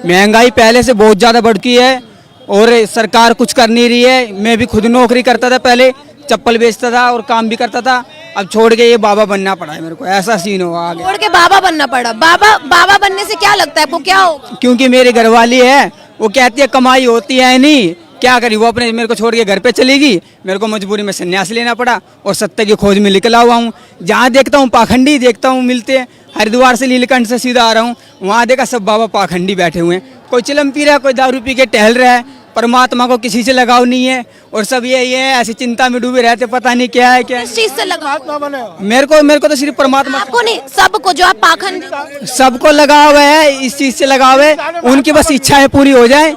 महंगाई पहले से बहुत ज़्यादा बढ़ गई है और सरकार कुछ कर नहीं रही है। मैं भी खुद नौकरी करता था, पहले चप्पल बेचता था और काम भी करता था। अब छोड़ के ये बाबा बनना पड़ा है मेरे को, ऐसा सीन हुआ आगे। छोड़ के बाबा बनना पड़ा। बाबा बनने से क्या लगता है आपको, क्या होगा? क्योंकि मेरी घरवाली है, वो कहती है कमाई होती है नहीं, क्या करी, वो अपने मेरे को छोड़ के घर पे चलेगी। मेरे को मजबूरी में संन्यास लेना पड़ा और सत्य की खोज में निकला हुआ हूँ। जहाँ देखता हूँ पाखंडी देखता हूँ मिलते हैं। हरिद्वार से नीलकंठ से सीधा आ रहा हूँ, वहाँ देखा सब बाबा पाखंडी बैठे हुए हैं। कोई चिलम पी रहा है, कोई दारू पी के टहल रहा है। परमात्मा को किसी से लगाव नहीं है और सब ये ऐसी चिंता में डूबे रहते, पता नहीं क्या है क्या। किस चीज से लगा? मेरे को तो सिर्फ परमात्मा, आपको नहीं, सबको, जो आप पाखंड, सबको लगाव है, इस चीज से लगाव है। उनकी बस इच्छाएं पूरी हो जाए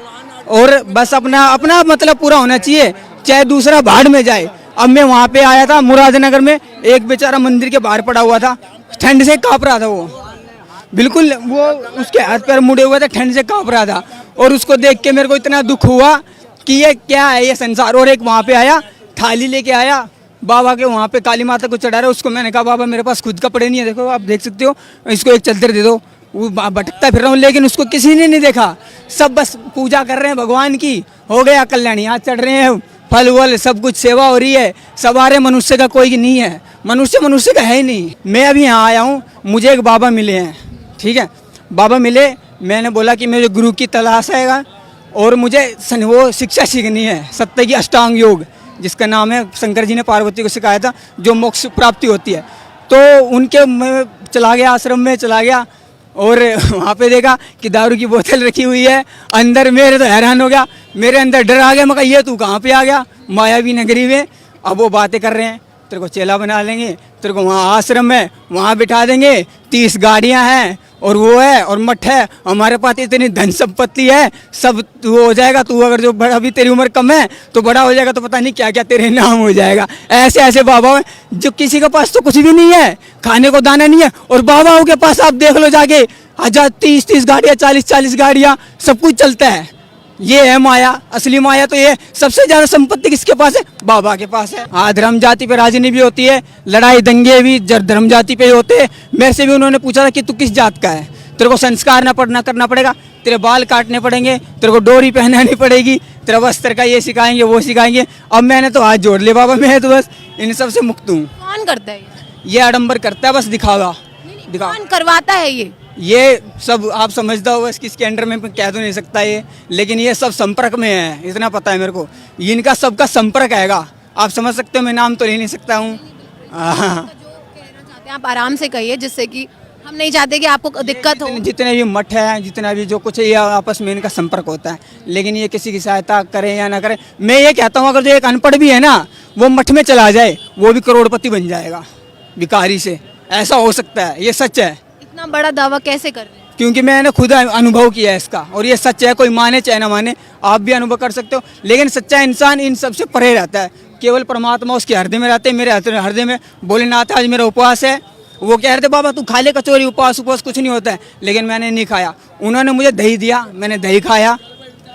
और बस अपना अपना मतलब पूरा होना चाहिए, चाहे दूसरा भाड़ में जाए। अब मैं वहाँ पे आया था मुरादनगर में, एक बेचारा मंदिर के बाहर पड़ा हुआ था, ठंड से कांप रहा था वो, बिल्कुल वो उसके हाथ पैर मुड़े हुए थे, ठंड से कांप रहा था। और उसको देख के मेरे को इतना दुख हुआ कि ये क्या है ये संसार। और एक वहाँ पे आया, थाली लेके आया बाबा के, वहाँ पे काली माता को चढ़ा रहा। उसको मैंने कहा बाबा मेरे पास खुद कपड़े नहीं है, देखो आप देख सकते हो, इसको एक चादर दे दो। वो भटकता फिर रहा हूँ, लेकिन उसको किसी ने नहीं देखा। सब बस पूजा कर रहे हैं भगवान की, हो गया कल्याणी, हाथ चढ़ रहे हैं, फल वल सब कुछ सेवा हो रही है। सवारे मनुष्य का कोई नहीं है, मनुष्य का है ही नहीं। मैं अभी यहाँ आया हूँ, मुझे एक बाबा मिले हैं, ठीक है, बाबा मिले। मैंने बोला कि मुझे गुरु की तलाश है और मुझे वो शिक्षा सीखनी है, सत्य की अष्टांग योग, जिसका नाम है शंकर जी ने पार्वती को सिखाया था, जो मोक्ष प्राप्ति होती है। तो उनके मैं चला गया, आश्रम में चला गया और वहाँ पे देखा कि दारू की बोतल रखी हुई है अंदर। मेरे तो हैरान हो गया, मेरे अंदर डर आ गया। मैं कहा ये तू कहाँ पे आ गया, मायावी नगरी में। अब वो बातें कर रहे हैं, तेरे को चेला बना लेंगे, तेरे को वहाँ आश्रम है वहाँ बिठा देंगे, 30 गाड़ियाँ हैं और वो है और मठ है, हमारे पास इतनी धन संपत्ति है, सब तू हो जाएगा। तू अगर जो बड़ा, अभी तेरी उम्र कम है तो बड़ा हो जाएगा तो पता नहीं क्या क्या तेरे नाम हो जाएगा। ऐसे ऐसे बाबा हैं जो किसी के पास तो कुछ भी नहीं है, खाने को दाना नहीं है, और बाबाओं के पास आप देख लो जाके 1000-30 गाड़ियाँ, 40 गाड़ियाँ, सब कुछ चलता है। ये है माया, असली माया तो ये। सबसे ज्यादा संपत्ति किसके पास है? बाबा के पास है। हाँ, धर्म जाति पे राजनीति भी होती है, लड़ाई दंगे भी धर्म जाति पे ही होते हैं। मेरे से भी उन्होंने पूछा था कि तू किस जात का है, तेरे को संस्कार ना पढ़ना करना पड़ेगा, तेरे बाल काटने पड़ेंगे, तेरे को डोरी पहनानी पड़ेगी, तेरा वस्त्र का ये सिखाएंगे वो सिखाएंगे। अब मैंने तो हाथ जोड़ लिया बाबा, मैं तो बस इन सब से मुक्त हूँ। कौन करता है ये आडम्बर करता है, बस दिखावा। कौन करवाता है ये सब आप समझता हो, बस किसके अंडर में कह तो नहीं सकता ये, लेकिन ये सब संपर्क में है, इतना पता है मेरे को। इनका सबका संपर्क आएगा, आप समझ सकते हो। मैं नाम तो ले नहीं सकता हूँ। आप आराम से कहिए, जिससे कि हम नहीं चाहते कि आपको दिक्कत हो। जितने भी मठ है, जितना भी जो कुछ है, ये आपस में इनका संपर्क होता है, लेकिन ये किसी की सहायता करे या ना करे। मैं ये कहता हूँ अगर जो एक अनपढ़ भी है ना, वो मठ में चला जाए, वो भी करोड़पति बन जाएगा भिखारी से, ऐसा हो सकता है। ये सच है। इतना बड़ा दावा कैसे कर रहे हैं? क्योंकि मैंने खुद अनुभव किया है इसका, और ये सच है। कोई माने चाहे ना माने, आप भी अनुभव कर सकते हो। लेकिन सच्चा इंसान इन सबसे परे रहता है, केवल परमात्मा उसके हृदय में रहते हैं। मेरे हृदय में भोलेनाथ, आज मेरा उपवास है। वो कह रहे थे बाबा तू खा ले कचौरी, उपवास कुछ नहीं होता है, लेकिन मैंने नहीं खाया। उन्होंने मुझे दही दिया, मैंने दही खाया,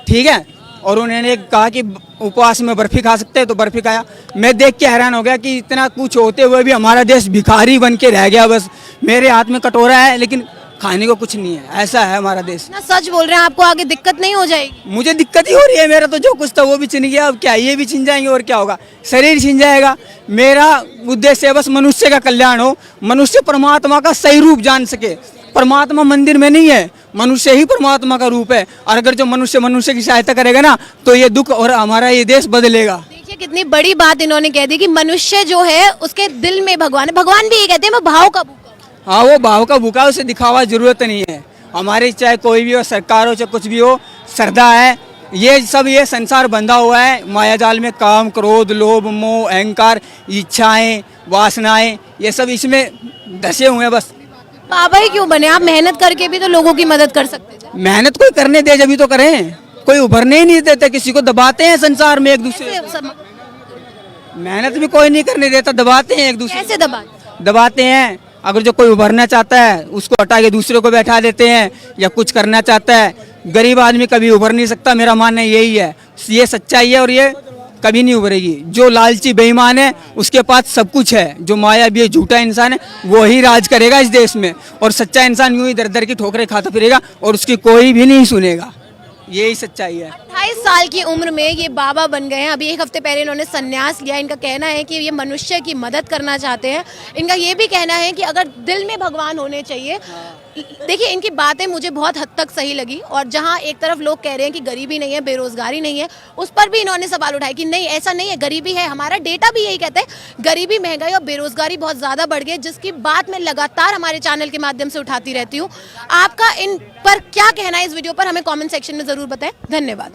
ठीक है, और उन्होंने कहा कि उपवास में बर्फी खा सकते हैं, तो बर्फी खाया। मैं देख के हैरान हो गया कि इतना कुछ होते हुए भी हमारा देश भिखारी बन के रह गया। बस मेरे हाथ में कटोरा है लेकिन खाने को कुछ नहीं है, ऐसा है हमारा देश। ना सच बोल रहे हैं, आपको आगे दिक्कत नहीं हो जाएगी? मुझे दिक्कत ही हो रही है, मेरा तो जो कुछ था वो भी छिन गया। अब क्या ये भी छिन जाएंगे और क्या होगा, शरीर छिन जाएगा। मेरा उद्देश्य है बस मनुष्य का कल्याण हो, मनुष्य परमात्मा का सही रूप जान सके। परमात्मा मंदिर में नहीं है, मनुष्य ही परमात्मा का रूप है। और अगर जो मनुष्य की सहायता करेगा ना, तो ये दुख और हमारा ये देश बदलेगा। देखिए कितनी बड़ी बात इन्होंने कह दी कि मनुष्य जो है उसके दिल में भगवान है। भगवान भी ये कहते हैं मैं भाव का भूखा। हाँ, वो भाव का भूखा, उसे दिखावा जरूरत नहीं है। हमारी चाहे कोई भी हो, सरकार हो चाहे कुछ भी हो, श्रद्धा है। ये सब ये संसार बंधा हुआ है माया जाल में, काम क्रोध लोभ मोह अहंकार इच्छाएं वासनाएं, ये सब इसमें धसे हुए हैं। बस बाबा ही क्यों बने? आप मेहनत करके भी तो लोगों की मदद कर सकते थे। मेहनत कोई करने दे जब तो करें, कोई उभरने ही नहीं देते, किसी को दबाते हैं संसार में एक दूसरे। मेहनत भी कोई नहीं करने देता, दबाते हैं एक दूसरे। कैसे दबाते हैं? अगर जो कोई उभरना चाहता है उसको हटा के दूसरे को बैठा देते हैं, या कुछ करना चाहता है। गरीब आदमी कभी उभर नहीं सकता, मेरा मानना यही है। ये सच्चाई है और ये कभी नहीं उभरेगी। जो लालची बेईमान है उसके पास सब कुछ है, जो मायावी है, झूठा इंसान है, वो ही राज करेगा इस देश में, और सच्चा इंसान यूं ही दर दर की ठोकरें खाता फिरेगा और उसकी कोई भी नहीं सुनेगा। यही सच्चाई है। 28 साल की उम्र में ये बाबा बन गए हैं। अभी एक हफ्ते पहले इन्होंने संन्यास लिया। इनका कहना है कि ये मनुष्य की मदद करना चाहते हैं। इनका ये भी कहना है कि अगर दिल में भगवान होने चाहिए। देखिए, इनकी बातें मुझे बहुत हद तक सही लगी, और जहां एक तरफ लोग कह रहे हैं कि गरीबी नहीं है, बेरोजगारी नहीं है, उस पर भी इन्होंने सवाल उठाया कि नहीं, ऐसा नहीं है, गरीबी है। हमारा डेटा भी यही कहता है, गरीबी, महंगाई और बेरोजगारी बहुत ज़्यादा बढ़ गई, जिसकी बात मैं लगातार हमारे चैनल के माध्यम से उठाती रहती हूँ। आपका इन पर क्या कहना है इस वीडियो पर, हमें कॉमेंट सेक्शन में ज़रूर बताएं। धन्यवाद।